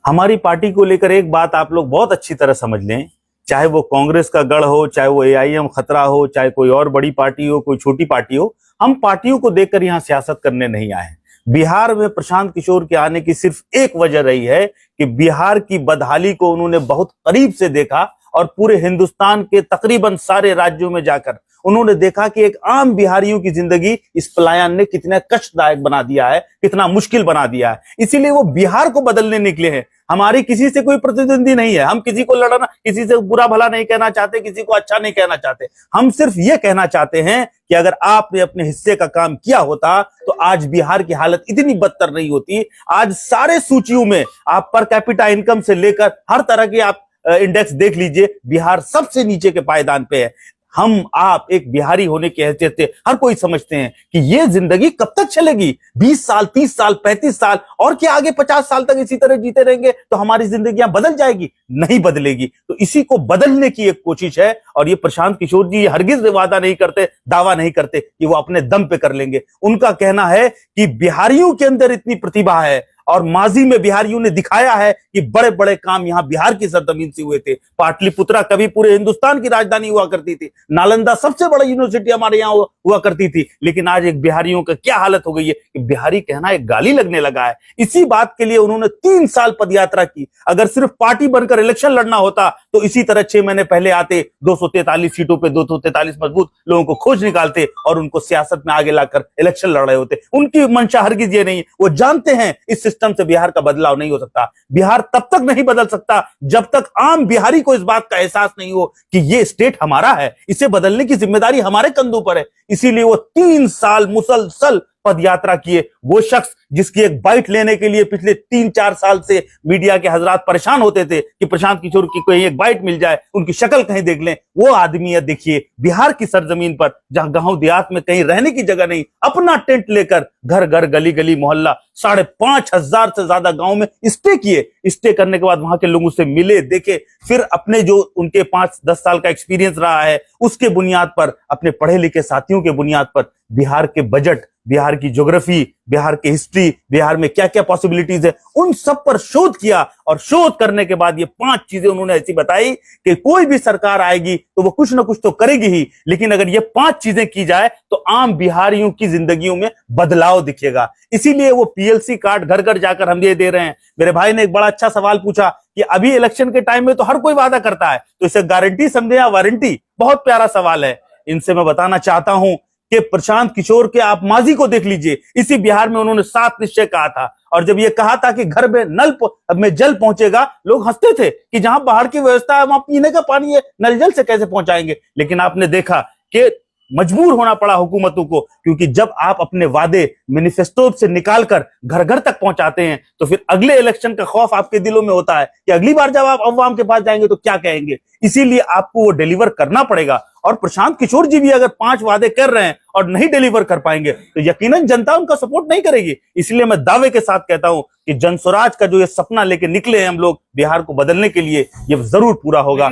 हमारी पार्टी को लेकर एक बात आप लोग बहुत अच्छी तरह समझ लें, चाहे वो कांग्रेस का गढ़ हो, चाहे वो एआईएम खतरा हो, चाहे कोई और बड़ी पार्टी हो, कोई छोटी पार्टी हो, हम पार्टियों को देखकर यहाँ सियासत करने नहीं आए हैं। बिहार में प्रशांत किशोर के आने की सिर्फ एक वजह रही है कि बिहार की बदहाली को उन्होंने बहुत करीब से देखा और पूरे हिंदुस्तान के तकरीबन सारे राज्यों में जाकर उन्होंने देखा कि एक आम बिहारियों की जिंदगी इस पलायन ने कितना कष्टदायक बना दिया है, कितना मुश्किल बना दिया है। इसीलिए वो बिहार को बदलने निकले हैं। हमारी किसी से कोई प्रतिद्वंदी नहीं है, हम किसी को लड़ना, किसी से बुरा भला नहीं कहना चाहते, किसी को अच्छा नहीं कहना चाहते। हम सिर्फ ये कहना चाहते हैं कि अगर आपने अपने हिस्से का काम किया होता तो आज बिहार की हालत इतनी बदतर नहीं होती। आज सारे सूचियों में आप पर कैपिटा इनकम से लेकर हर तरह के आप इंडेक्स देख लीजिए, बिहार सबसे नीचे के पायदान पे है। हम आप एक बिहारी होने की हैसियत से हर कोई समझते हैं कि ये जिंदगी कब तक चलेगी, 20 साल, 30 साल, 35 साल और क्या आगे 50 साल तक इसी तरह जीते रहेंगे तो हमारी जिंदगियां बदल जाएगी? नहीं बदलेगी। तो इसी को बदलने की एक कोशिश है और ये प्रशांत किशोर जी हरगिज वादा नहीं करते, दावा नहीं करते कि वो अपने दम पे कर लेंगे। उनका कहना है कि बिहारियों के अंदर इतनी प्रतिभा है और माजी में बिहारियों ने दिखाया है कि बड़े बड़े काम यहां बिहार की सरजमीन से हुए थे। पाटलिपुत्रा कभी पूरे हिंदुस्तान की राजधानी हुआ करती थी, नालंदा सबसे बड़ी यूनिवर्सिटी हमारे यहाँ हुआ करती थी, लेकिन आज एक बिहारियों का क्या हालत हो गई है कि बिहारी कहना एक गाली लगने लगा है। इसी बात के लिए उन्होंने 3 साल पदयात्रा की। अगर सिर्फ पार्टी बनकर इलेक्शन लड़ना होता तो इसी तरह 6 महीने पहले आते, 243 सीटों पे 243 मजबूत लोगों को खोज निकालते और उनको सियासत में आगे लाकर इलेक्शन लड़ रहे होते। उनकी मंशा हरगिज ये नहीं, वो जानते हैं इस सिस्टम से बिहार का बदलाव नहीं हो सकता। बिहार तब तक नहीं बदल सकता जब तक आम बिहारी को इस बात का एहसास नहीं हो कि ये स्टेट हमारा है, इसे बदलने की जिम्मेदारी हमारे कंधों पर है। इसीलिए वो 3 साल मुसलसल पदयात्रा किए। वो शख्स जिसकी एक बाइट लेने के लिए पिछले 3-4 साल से मीडिया के हजरात परेशान होते थे कि प्रशांत किशोर की कोई एक बाइट मिल जाए, उनकी शक्ल कहीं देख लें, वो आदमी है देखिए बिहार की सरजमीन पर जहां गांव देहात में कहीं रहने की जगह नहीं, अपना टेंट लेकर घर घर गली गली मोहल्ला 5,500 से ज्यादा गांव में स्टे किए। स्टे करने के बाद वहां के लोगों से मिले, देखे, फिर अपने जो उनके 5-10 साल का एक्सपीरियंस रहा है उसके बुनियाद पर, अपने पढ़े लिखे साथियों के बुनियाद पर बिहार के बजट, बिहार की ज्योग्राफी, बिहार की हिस्ट्री, बिहार में क्या क्या पॉसिबिलिटीज है, उन सब पर शोध किया। और शोध करने के बाद ये 5 चीजें उन्होंने ऐसी बताई कि कोई भी सरकार आएगी तो वो कुछ ना कुछ तो करेगी ही, लेकिन अगर ये 5 चीजें की जाए तो आम बिहारियों की जिंदगियों में बदलाव दिखेगा। इसीलिए वो पीएलसी कार्ड घर घर जाकर हम ये दे रहे हैं। मेरे भाई ने एक बड़ा अच्छा सवाल पूछा कि अभी इलेक्शन के टाइम में तो हर कोई वादा करता है, तो इसे गारंटी समझे या वारंटी? बहुत प्यारा सवाल है। इनसे मैं बताना चाहता हूं कि प्रशांत किशोर के आप माजी को देख लीजिए। इसी बिहार में उन्होंने 7 निश्चय कहा था और जब ये कहा था कि घर में नल में जल पहुंचेगा, लोग हंसते थे कि जहां बाहर की व्यवस्था है वहां पीने का पानी है, नल जल से कैसे पहुंचाएंगे। लेकिन आपने देखा कि मजबूर होना पड़ा हुकूमतों को, क्योंकि जब आप अपने वादे मैनिफेस्टो से निकालकर घर घर तक पहुंचाते हैं तो फिर अगले इलेक्शन का खौफ आपके दिलों में होता है कि अगली बार जब आप अवाम के पास जाएंगे तो क्या कहेंगे। इसीलिए आपको वो डिलीवर करना पड़ेगा। और प्रशांत किशोर जी भी अगर 5 वादे कर रहे हैं और नहीं डिलीवर कर पाएंगे तो यकीनन जनता उनका सपोर्ट नहीं करेगी। इसलिए मैं दावे के साथ कहता हूं कि जनस्वराज का जो ये सपना लेके निकले हैं हम लोग बिहार को बदलने के लिए, ये जरूर पूरा होगा।